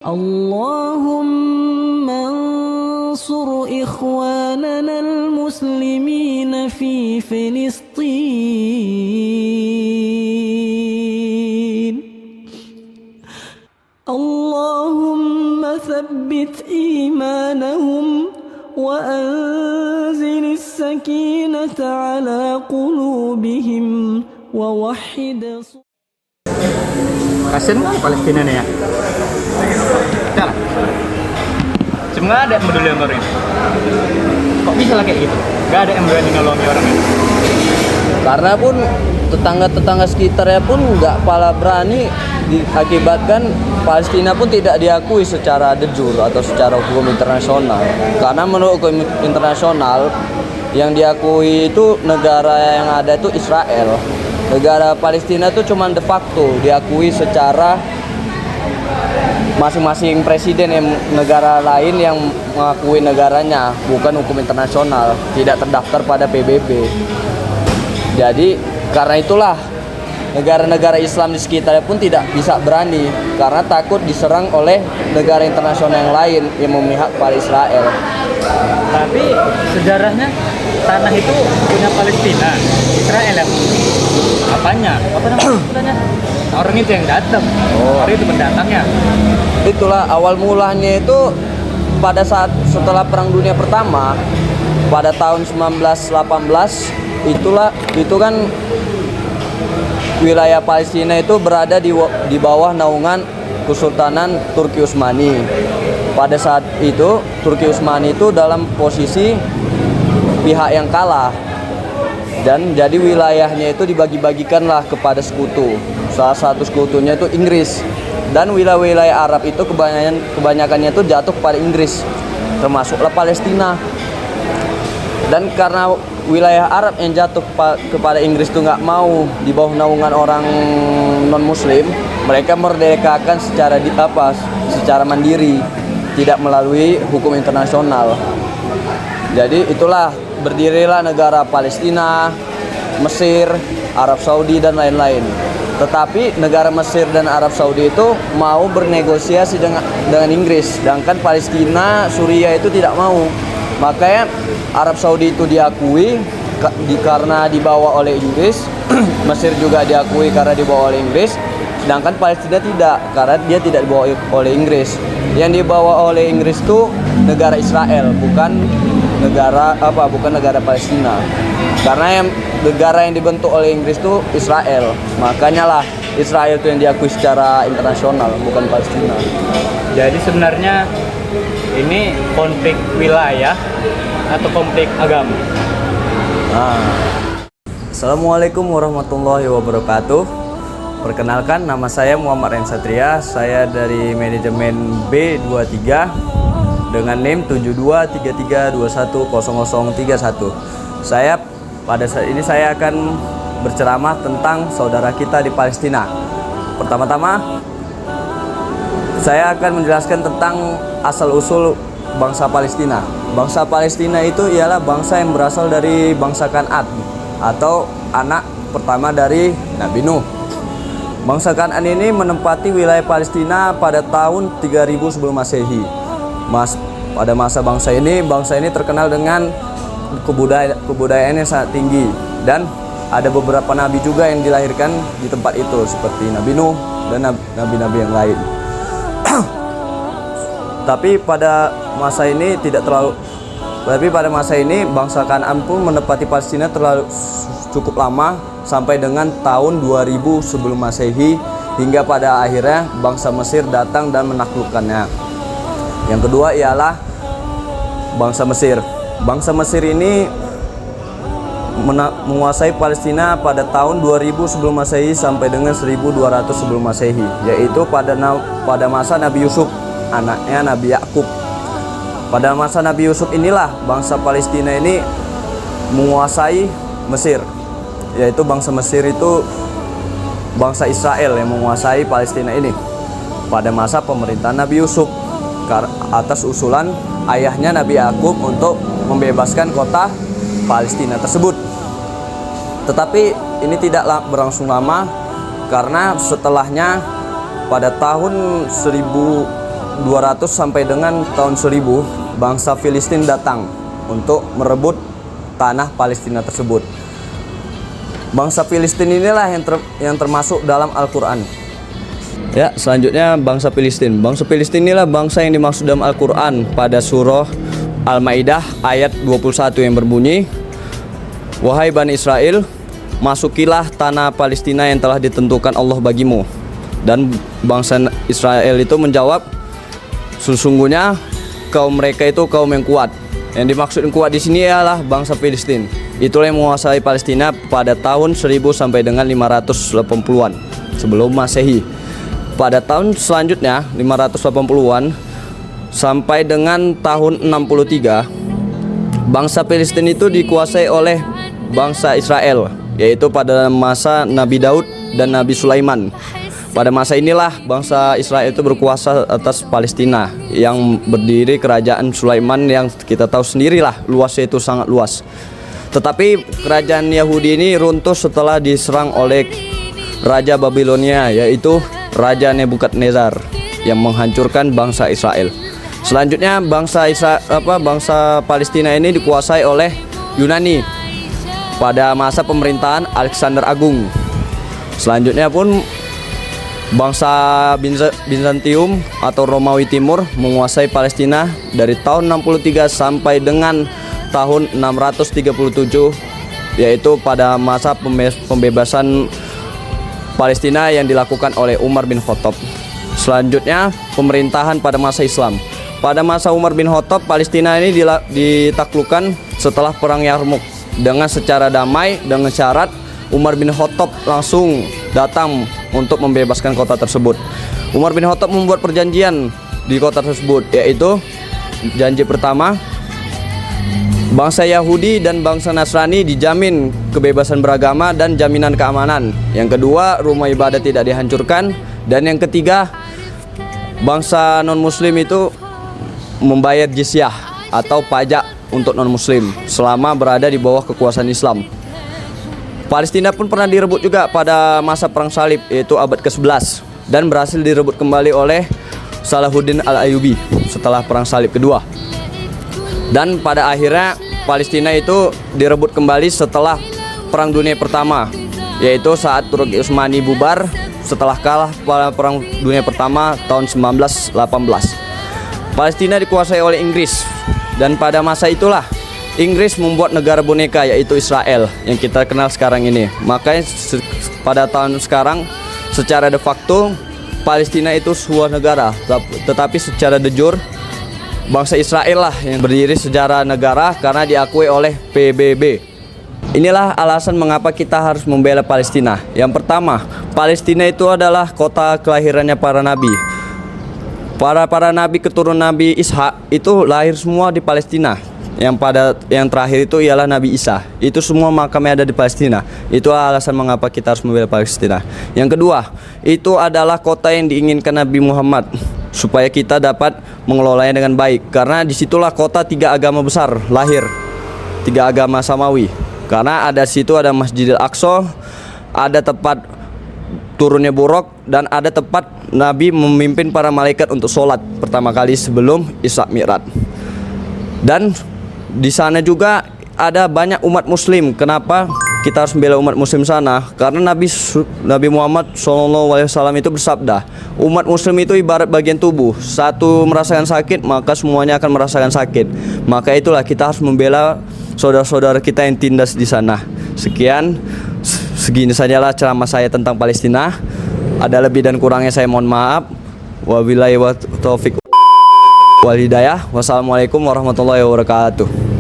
اللهم انصر إخواننا المسلمين في فلسطين. اللهم ثبت إيمانهم وأنزل السكينة على قلوبهم ووحد Kasian kan Palestina nih ya. Udah lah. Cuma nggak ada yang peduli sama orang ini. Kok bisa lah kayak gitu? Gak ada yang berani nolongi orang ini. Karena pun tetangga-tetangga sekitarnya pun nggak pala berani, diakibatkan Palestina pun tidak diakui secara de jure atau secara hukum internasional. Karena menurut hukum internasional yang diakui itu negara yang ada itu Israel. Negara Palestina itu cuma de facto diakui secara masing-masing presiden yang negara lain yang mengakui negaranya, bukan hukum internasional, tidak terdaftar pada PBB. Jadi karena itulah negara-negara Islam di sekitarnya pun tidak bisa berani karena takut diserang oleh negara internasional yang lain yang memihak pada Israel. Tapi sejarahnya tanah itu punya Palestina, Israel yang apanya? Apa namanya? Orang itu yang datang. Orang itu pendatangnya. Itulah awal mulanya itu pada saat setelah Perang Dunia Pertama pada tahun 1918 itu kan wilayah Palestina itu berada di bawah naungan Kesultanan Turki Utsmani. Pada saat itu Turki Utsmani itu dalam posisi pihak yang kalah dan jadi wilayahnya itu dibagi-bagikanlah kepada sekutu. Salah satu sekutunya itu Inggris dan wilayah-wilayah Arab itu kebanyakannya itu jatuh kepada Inggris, termasuklah Palestina. Dan karena wilayah Arab yang jatuh kepada Inggris itu nggak mau di bawah naungan orang non-Muslim, mereka merdekakan secara mandiri, tidak melalui hukum internasional. Jadi itulah berdirilah negara Palestina, Mesir, Arab Saudi dan lain-lain. Tetapi negara Mesir dan Arab Saudi itu mau bernegosiasi dengan Inggris, sedangkan Palestina, Suriah itu tidak mau. Makanya Arab Saudi itu diakui karena dibawa oleh Inggris, Mesir juga diakui karena dibawa oleh Inggris, sedangkan Palestina tidak karena dia tidak dibawa oleh Inggris. Yang dibawa oleh Inggris itu negara Israel, bukan negara Palestina. Karena negara yang dibentuk oleh Inggris itu Israel. Makanya lah Israel itu yang diakui secara internasional, bukan Palestina. Jadi sebenarnya ini konflik wilayah atau konflik agama. Assalamualaikum warahmatullahi wabarakatuh. Perkenalkan, nama saya Muhammad Ren Satria. Saya dari manajemen B23 dengan NIM 7233210031. Pada saat ini saya akan berceramah tentang saudara kita di Palestina. Pertama-tama saya akan menjelaskan tentang asal-usul bangsa Palestina. Bangsa Palestina itu ialah bangsa yang berasal dari bangsa Kan'an atau anak pertama dari Nabi Nuh. Bangsa Kan'an ini menempati wilayah Palestina pada tahun 3000 sebelum Masehi. Pada masa bangsa ini terkenal dengan kebudayaan yang sangat tinggi dan ada beberapa nabi juga yang dilahirkan di tempat itu seperti Nabi Nuh dan nabi-nabi yang lain. Tapi pada masa ini bangsa Kan'an pun menempati Palestina cukup lama sampai dengan tahun 2000 sebelum Masehi, hingga pada akhirnya bangsa Mesir datang dan menaklukkannya. Yang kedua ialah bangsa Mesir. Bangsa Mesir ini menguasai Palestina pada tahun 2000 sebelum Masehi sampai dengan 1200 sebelum Masehi, yaitu pada masa Nabi Yusuf, anaknya Nabi Yakub. Pada masa Nabi Yusuf inilah bangsa Palestina ini menguasai Mesir, yaitu bangsa Mesir itu bangsa Israel yang menguasai Palestina ini pada masa pemerintahan Nabi Yusuf atas usulan ayahnya Nabi Yakub untuk membebaskan kota Palestina tersebut. Tetapi ini tidak berlangsung lama karena setelahnya pada tahun 1000 200 sampai dengan tahun 1000, bangsa Filistin datang untuk merebut tanah Palestina tersebut. Bangsa Filistin inilah yang termasuk dalam Al-Quran. Ya, selanjutnya bangsa Filistin. Bangsa Filistin inilah bangsa yang dimaksud dalam Al-Quran pada surah Al-Maidah ayat 21 yang berbunyi, "Wahai Bani Israel, masukilah tanah Palestina yang telah ditentukan Allah bagimu." Dan bangsa Israel itu menjawab, "Sesungguhnya kaum mereka itu kaum yang kuat." Yang dimaksud yang kuat di sini ialah bangsa Filistin. Itulah yang menguasai Palestina pada tahun 1000 sampai dengan 580-an sebelum Masehi. Pada tahun selanjutnya 580-an sampai dengan tahun 63, bangsa Filistin itu dikuasai oleh bangsa Israel, yaitu pada masa Nabi Daud dan Nabi Sulaiman. Pada masa inilah bangsa Israel itu berkuasa atas Palestina, yang berdiri kerajaan Sulaiman yang kita tahu sendirilah luasnya itu sangat luas. Tetapi kerajaan Yahudi ini runtuh setelah diserang oleh Raja Babilonia, yaitu Raja Nebukadnezar, yang menghancurkan bangsa Israel. Selanjutnya bangsa Palestina ini dikuasai oleh Yunani pada masa pemerintahan Alexander Agung. Selanjutnya pun bangsa Bizantium atau Romawi Timur menguasai Palestina dari tahun 63 sampai dengan tahun 637, yaitu pada masa pembebasan Palestina yang dilakukan oleh Umar bin Khattab. Selanjutnya pemerintahan pada masa Islam. Pada masa Umar bin Khattab, Palestina ini ditaklukkan setelah perang Yarmuk dengan secara damai, dengan syarat Umar bin Khattab langsung datang untuk membebaskan kota tersebut. Umar bin Khattab membuat perjanjian di kota tersebut, yaitu janji pertama, bangsa Yahudi dan bangsa Nasrani dijamin kebebasan beragama dan jaminan keamanan. Yang kedua, rumah ibadah tidak dihancurkan. Dan yang ketiga, bangsa non-muslim itu membayar jizyah atau pajak untuk non-muslim selama berada di bawah kekuasaan Islam. Palestina pun pernah direbut juga pada masa perang salib, yaitu abad ke-11, dan berhasil direbut kembali oleh Salahuddin Al-Ayyubi setelah perang salib kedua. Dan pada akhirnya Palestina itu direbut kembali setelah Perang Dunia Pertama, yaitu saat Turki Utsmani bubar setelah kalah pada Perang Dunia Pertama tahun 1918. Palestina dikuasai oleh Inggris, dan pada masa itulah Inggris membuat negara boneka, yaitu Israel yang kita kenal sekarang ini. Makanya pada tahun sekarang secara de facto Palestina itu sebuah negara, tetapi secara de jure bangsa Israel lah yang berdiri secara negara karena diakui oleh PBB. Inilah alasan mengapa kita harus membela Palestina. Yang pertama, Palestina itu adalah kota kelahirannya para nabi. Para nabi keturunan Nabi Ishak itu lahir semua di Palestina. Yang terakhir itu ialah Nabi Isa. Itu semua makamnya ada di Palestina. Itu alasan mengapa kita harus membela Palestina. Yang kedua, itu adalah kota yang diinginkan Nabi Muhammad supaya kita dapat mengelolanya dengan baik, karena disitulah kota 3 agama besar lahir, 3 agama samawi. Karena ada situ ada Masjidil Aqsa, ada tempat turunnya buruk, dan ada tempat Nabi memimpin para malaikat untuk sholat pertama kali sebelum Isra Mi'raj. Dan di sana juga ada banyak umat muslim. Kenapa kita harus membela umat muslim sana? Karena Nabi Muhammad SAW itu bersabda, umat muslim itu ibarat bagian tubuh, satu merasakan sakit maka semuanya akan merasakan sakit. Maka itulah kita harus membela saudara-saudara kita yang tindas di sana. Sekian, segini sajalah ceramah saya tentang Palestina. Ada lebih dan kurangnya saya mohon maaf. Wabillahi taufiq wal hidayah. Wassalamualaikum warahmatullahi wabarakatuh.